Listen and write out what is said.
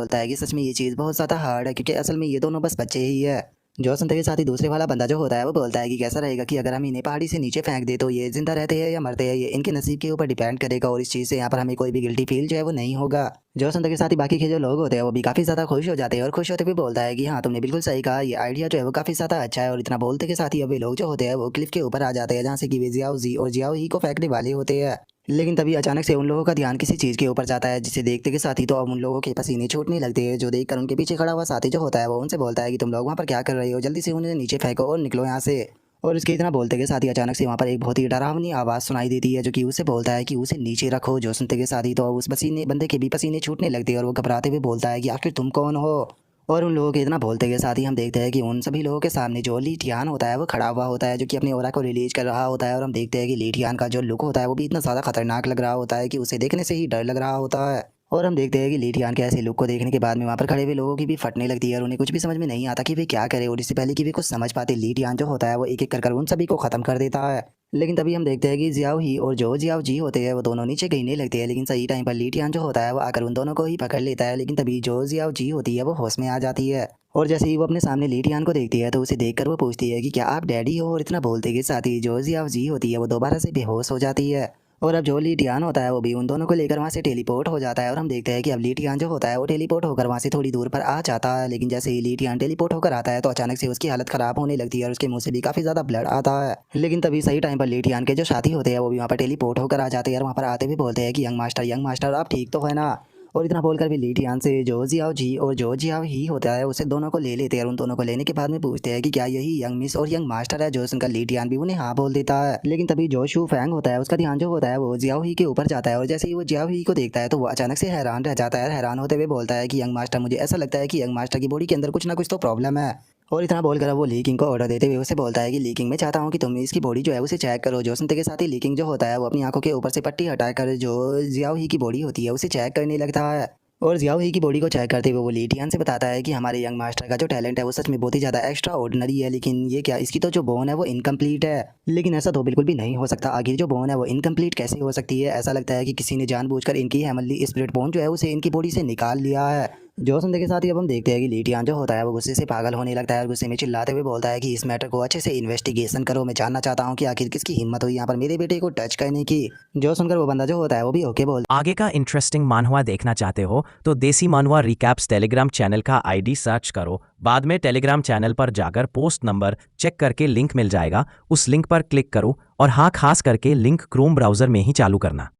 बोलता है कि सच में ये चीज़ बहुत ज़्यादा हार्ड है क्योंकि असल में ये दोनों बस बच्चे ही है। जो सुनते के साथ ही दूसरे वाला बंदा जो होता है वो बोलता है कि कैसा रहेगा कि अगर हम इन्हें पहाड़ी से नीचे फेंक दे तो ये जिंदा रहते हैं या मरते हैं, ये इनके नसीब के ऊपर डिपेंड करेगा और इस चीज़ से यहाँ पर हमें कोई भी गिल्टी फील जो है वो नहीं होगा। जो सुनते के साथ ही बाकी के जो लोग होते हैं वो भी काफ़ी ज़्यादा खुश हो जाते हैं और खुश होते हुए बोलता है कि हाँ तुमने बिल्कुल सही कहा, ये आइडिया जो है वो काफ़ी ज़्यादा अच्छा है। और इतना बोलते के साथ ही अब वे लोग जो होते हैं वो क्लिफ के ऊपर आ जाते हैं जहाँ से कि वे जियाओ जी और जियाओ ही को फेंकने वाले होते हैं। लेकिन तभी अचानक से उन लोगों का ध्यान किसी चीज़ के ऊपर जाता है जिसे देखते के साथ ही तो अब उन लोगों के पसीने छूटने लगते हैं। जो देखकर उनके पीछे खड़ा हुआ साथी जो होता है वो उनसे बोलता है कि तुम लोग वहाँ पर क्या कर रहे हो, जल्दी से उन्हें नीचे फेंको और निकलो यहाँ से। और उसके इतना बोलते के साथ ही अचानक से वहाँ पर एक बहुत ही डरावनी आवाज़ सुनाई देती है जो कि उसे बोलता है कि उसे नीचे रखो। जो सुनते के साथ ही तो उस पसीने बंदे के भी पसीने छूटने लगते हैं और वो घबराते हुए बोलता है कि आखिर तुम कौन हो। और उन लोगों के इतना बोलते के साथ ही हम देखते हैं कि उन सभी लोगों के सामने जो ली टियान होता है वो खड़ा हुआ होता है जो कि अपनी ओरा को रिलीज कर रहा होता है। और हम देखते हैं कि ली टियान का जो लुक होता है वो भी इतना ज़्यादा खतरनाक लग रहा होता है कि उसे देखने से ही डर लग रहा होता है। और हम देखते हैं कि ली टियान के ऐसे लुक को देखने के बाद में वहाँ पर खड़े हुए लोगों की भी फटने लगती है और उन्हें कुछ भी समझ में नहीं आता कि वे क्या करें। और इससे पहले कि वे कुछ समझ पाते ली टियान जो होता है वो एक एक कर उन सभी को ख़त्म कर देता है। लेकिन तभी हम देखते हैं कि जियाओ ही और जो जियाओ जी होते हैं वो दोनों नीचे गिरने लगते हैं, लेकिन सही टाइम पर ली टियान जो होता है वो आकर उन दोनों को ही पकड़ लेता है। लेकिन तभी जो जियाओ जी होती है वो होश में आ जाती है और जैसे ही वो अपने सामने ली टियान को देखती है तो उसे देखकर वो पूछती है कि क्या आप डैडी हो। और इतना बोलते के साथ ही जो जियाओ जी होती है वो दोबारा से बेहोश हो जाती है। और अब जो ली टियान होता है वो भी उन दोनों को लेकर वहाँ से टेलीपोर्ट हो जाता है और हम देखते हैं कि अब ली टियान जो होता है वो टेलीपोर्ट होकर वहाँ से थोड़ी दूर पर आ जाता है। लेकिन जैसे ही ली टियान टेलीपोर्ट होकर आता है तो अचानक से उसकी हालत खराब होने लगती है और उसके मुंह से भी काफ़ी ज़्यादा ब्लड आता है। लेकिन तभी सही टाइम पर ली टियान के जो साथी होते हैं वो भी वहाँ पर टेलीपोर्ट होकर आ जाते हैं और वहाँ पर आते हुए बोलते हैं कि यंग मास्टर आप ठीक तो है ना। और इतना बोलकर भी ली टियान से जो जियाओ जी और जो जियाओ ही होता है उसे दोनों को ले लेते हैं और उन दोनों को लेने के बाद में पूछते हैं कि क्या यही यंग मिस और यंग मास्टर है। जो सुनकर ली टियान भी उन्हें हाँ बोल देता है। लेकिन तभी जो शू फैंग होता है उसका ध्यान जो होता है वो जियाओ ही के ऊपर जाता है और जैसे ही वो जियाओ ही को देखता है तो वो अचानक से हैरान रह जाता है। हैरान होते हुए बोलता है कि यंग मास्टर मुझे ऐसा लगता है कि यंग मास्टर की बॉडी के अंदर कुछ ना कुछ तो प्रॉब्लम है। और इतना बोलकर वो लीकिंग को ऑर्डर देते हुए उसे बोलता है कि लीकिंग मैं चाहता हूँ कि तुम इसकी बॉडी जो है उसे चेक करो। जो सुनते के साथ ही लीकिंग जो होता है वो अपनी आंखों के ऊपर से पट्टी हटाकर जो जियाओ ही की बॉडी होती है उसे चेक करने लगता है। और जियाओ ही की बॉडी को चेक करते हुए वो ली टियान से बताता है कि हमारे यंग मास्टर का जो टैलेंट है वो सच में बहुत ही ज़्यादा एक्स्ट्रा ऑर्डिनरी है, लेकिन ये क्या इसकी तो जो बोन है वो इनकम्प्लीट है। लेकिन ऐसा तो बिल्कुल भी नहीं हो सकता, आखिर जो बोन है वो इनकम्प्लीट कैसे हो सकती है। ऐसा लगता है कि किसी ने जानबूझकर इनकी हेमनली स्पिरिट बोन जो है उसे इनकी बॉडी से निकाल लिया है। जो सुनने के साथ ही अब हम देखते हैं कि ली टियान जो होता है वो गुस्से से पागल होने लगता है और गुस्से में चिल्लाते हुए बोलता है कि इस मैटर को अच्छे से इन्वेस्टिगेशन करो, मैं जानना चाहता हूँ कि आखिर किसकी हिम्मत हुई यहाँ पर मेरे बेटे को टच करने की। जो सुनकर वो बंदा जो होता है वो भी ओके बोल। आगे का इंटरेस्टिंग मानहवा देखना चाहते हो तो देसी मानहवा रिकैप्स टेलीग्राम चैनल का आईडी सर्च करो, बाद में टेलीग्राम चैनल पर जाकर पोस्ट नंबर चेक करके लिंक मिल जाएगा, उस लिंक पर क्लिक करो और हाँ, खास करके लिंक क्रोम ब्राउजर में ही चालू करना।